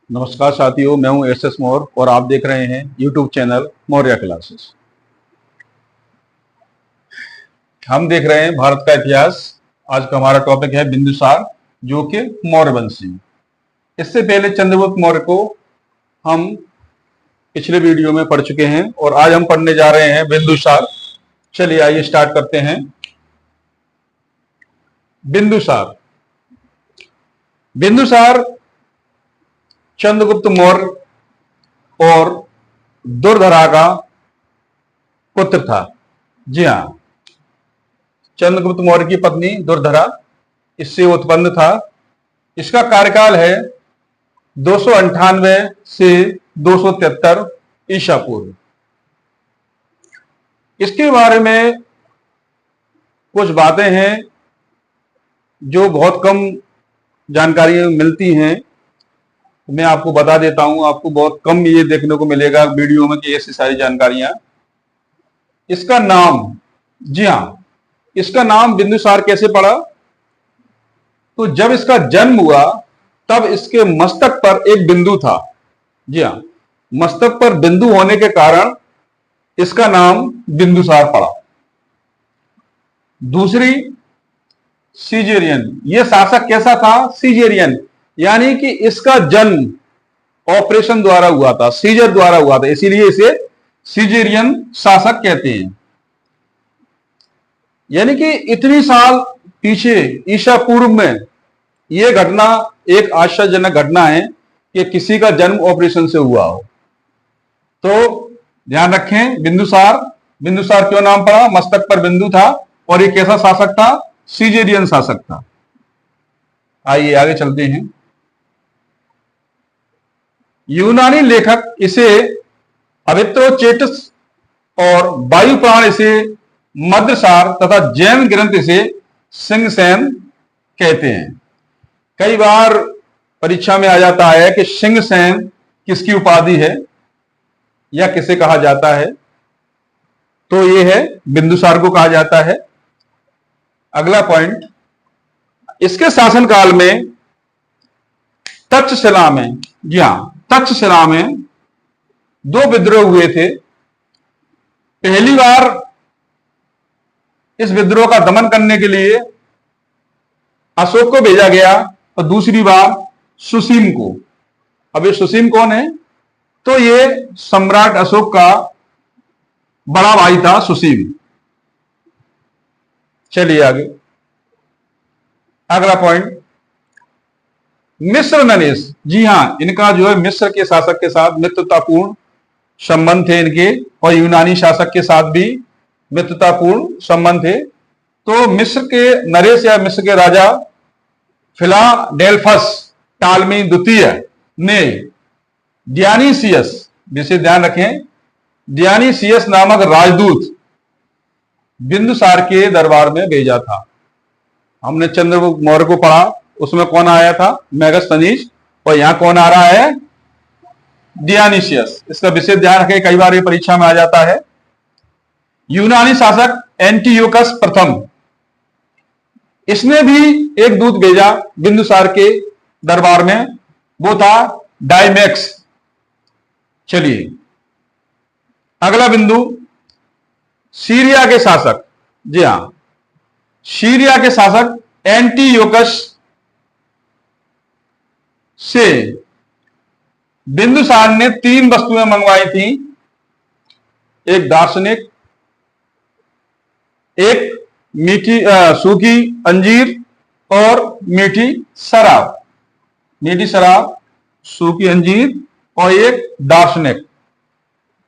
नमस्कार साथियों, मैं हूं एस मौर्य और आप देख रहे हैं यूट्यूब चैनल मौर्य क्लासेस। हम देख रहे हैं भारत का इतिहास। आज का हमारा टॉपिक है बिंदुसार, जो कि मौर्य वंश है। इससे पहले चंद्रगुप्त मौर्य को हम पिछले वीडियो में पढ़ चुके हैं और आज हम पढ़ने जा रहे हैं बिंदुसार। चलिए आइए स्टार्ट करते हैं। बिंदुसार बिंदुसार चंद्रगुप्त मौर्य और दुर्धरा का पुत्र था। जी हाँ, चंद्रगुप्त मौर्य की पत्नी दुर्धरा इससे उत्पन्न था। इसका कार्यकाल है 298 से 273 ईसा पूर्व। इसके बारे में कुछ बातें हैं जो बहुत कम जानकारी मिलती हैं। मैं आपको बता देता हूं, आपको बहुत कम ये देखने को मिलेगा वीडियो में कि ऐसी सारी जानकारियां। इसका नाम, जी हां, इसका नाम बिंदुसार कैसे पड़ा? तो जब इसका जन्म हुआ तब इसके मस्तक पर एक बिंदु था। जी हां, मस्तक पर बिंदु होने के कारण इसका नाम बिंदुसार पड़ा। दूसरी, सीजेरियन। यह शासक कैसा था? सीजेरियन, यानी कि इसका जन्म ऑपरेशन द्वारा हुआ था, सीजर द्वारा हुआ था, इसीलिए इसे सीजेरियन शासक कहते हैं। यानी कि इतनी साल पीछे ईसा पूर्व में यह घटना एक आश्चर्यजनक घटना है कि किसी का जन्म ऑपरेशन से हुआ हो। तो ध्यान रखें, बिंदुसार क्यों नाम पड़ा? मस्तक पर बिंदु था और यह कैसा शासक था? सीजेरियन शासक था। आइए आगे चलते हैं। यूनानी लेखक इसे अभित्रोचेटस और वायुपुराण इसे मद्रसार तथा जैन ग्रंथ इसे सिंहसेन कहते हैं। कई बार परीक्षा में आ जाता है कि सिंहसेन किसकी उपाधि है या किसे कहा जाता है, तो यह है बिंदुसार को कहा जाता है। अगला पॉइंट, इसके शासनकाल में तक्षशिला में, जी हां, तक्षशिला में दो विद्रोह हुए थे। पहली बार इस विद्रोह का दमन करने के लिए अशोक को भेजा गया और दूसरी बार सुसीम को। अब ये सुसीम कौन है? तो ये सम्राट अशोक का बड़ा भाई था सुसीम। चलिए आगे। अगला पॉइंट, मिस्र नरेश। जी हां, इनका जो है मिस्र के शासक के साथ मित्रतापूर्ण संबंध थे इनके, और यूनानी शासक के साथ भी मित्रतापूर्ण संबंध थे। तो मिस्र के नरेश या मिस्र के राजा फिलाडेल्फस टालमी द्वितीय ने डियानीसियस, जिसे ध्यान रखें, डियानीसियस नामक राजदूत बिंदुसार के दरबार में भेजा था। हमने चंद्रगुप्त मौर्य को पढ़ा, उसमें कौन आया था? मेगास्थनीज। और यहां कौन आ रहा है? डियानीसियस। इसका विशेष ध्यान रखें, कई बार ये परीक्षा में आ जाता है। यूनानी शासक एंटियोकस प्रथम, इसने भी एक दूत भेजा बिंदुसार के दरबार में, वो था डायमेक्स। चलिए अगला बिंदु, सीरिया के शासक। जी हां, सीरिया के शासक एंटियोकस से बिंदुसार ने 3 वस्तुएं मंगवाई थी। एक दार्शनिक, एक मीठी सूखी अंजीर और मीठी शराब। मीठी शराब, सूखी अंजीर और एक दार्शनिक।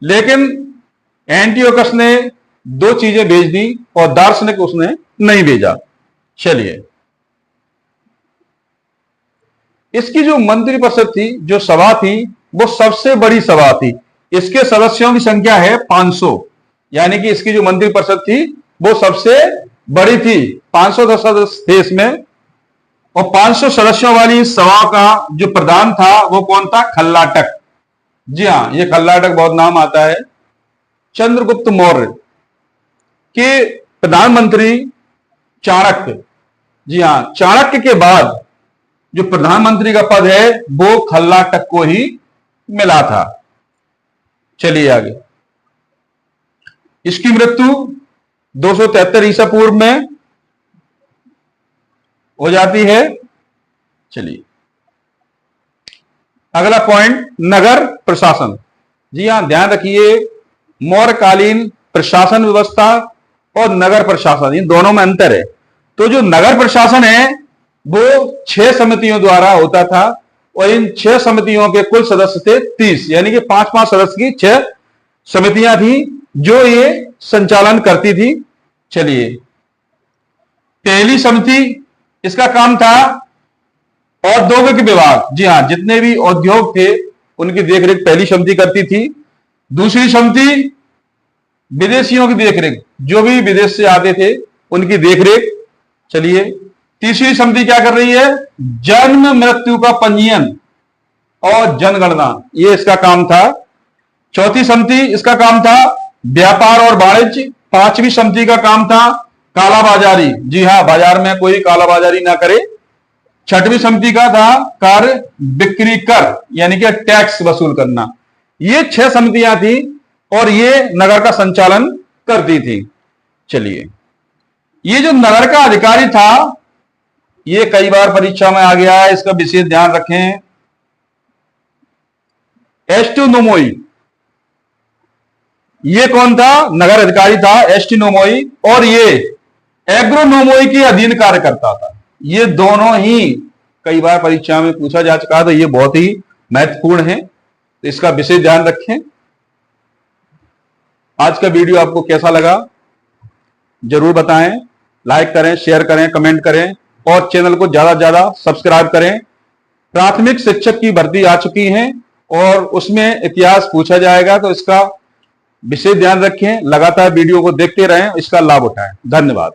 लेकिन एंटियोकस ने 2 चीजें भेज दी और दार्शनिक उसने नहीं भेजा। चलिए, इसकी जो मंत्रिपरिषद थी, जो सभा थी, वो सबसे बड़ी सभा थी। इसके सदस्यों की संख्या है 500, यानी कि इसकी जो मंत्रिपरिषद थी वो सबसे बड़ी थी। 500 सदस्य थे इसमें, और 500 सदस्यों वाली सभा का जो प्रधान था वो कौन था? खल्लाटक। जी हां, ये खल्लाटक बहुत नाम आता है। चंद्रगुप्त मौर्य के प्रधानमंत्री चाणक्य। जी हां, चाणक्य के बाद जो प्रधानमंत्री का पद है वो खल्लाटक को ही मिला था। चलिए आगे। इसकी मृत्यु 273 ईसा पूर्व में हो जाती है। चलिए अगला पॉइंट, नगर प्रशासन। जी हां, ध्यान रखिए, मौर्यकालीन प्रशासन व्यवस्था और नगर प्रशासन, इन दोनों में अंतर है। तो जो नगर प्रशासन है वो 6 समितियों द्वारा होता था और इन 6 समितियों के कुल सदस्य थे 30, यानी कि 5-5 सदस्य की 6 समितियां थी जो ये संचालन करती थी। चलिए, पहली समिति, इसका काम था औद्योगिक विभाग। जी हां, जितने भी उद्योग थे उनकी देखरेख पहली समिति करती थी। दूसरी समिति विदेशियों की देखरेख, जो भी विदेश से आते थे उनकी देखरेख। चलिए, तीसरी समिति क्या कर रही है? जन्म मृत्यु का पंजीयन और जनगणना, ये इसका काम था। चौथी समिति, इसका काम था व्यापार और वाणिज्य। पांचवी समिति का काम था कालाबाजारी। जी हां, बाजार में कोई कालाबाजारी ना करे। छठवीं समिति का था कार्य बिक्री कर, यानी कि टैक्स वसूल करना। ये 6 समितियां थी और ये नगर का संचालन करती थी। चलिए, ये जो नगर का अधिकारी था ये कई बार परीक्षा में आ गया है, इसका विशेष ध्यान रखें। एस्ट्रोनोमोई, ये कौन था? नगर अधिकारी था एस्ट्रोनोमोई, और ये एग्रोनोमोई के अधीन कार्य करता था। ये दोनों ही कई बार परीक्षा में पूछा जा चुका है, तो ये बहुत ही महत्वपूर्ण है, तो इसका विशेष ध्यान रखें। आज का वीडियो आपको कैसा लगा जरूर बताएं, लाइक करें, शेयर करें, कमेंट करें और चैनल को ज्यादा से ज्यादा सब्सक्राइब करें। प्राथमिक शिक्षक की भर्ती आ चुकी है और उसमें इतिहास पूछा जाएगा, तो इसका विशेष ध्यान रखें। लगातार वीडियो को देखते रहें, इसका लाभ उठाएं। धन्यवाद।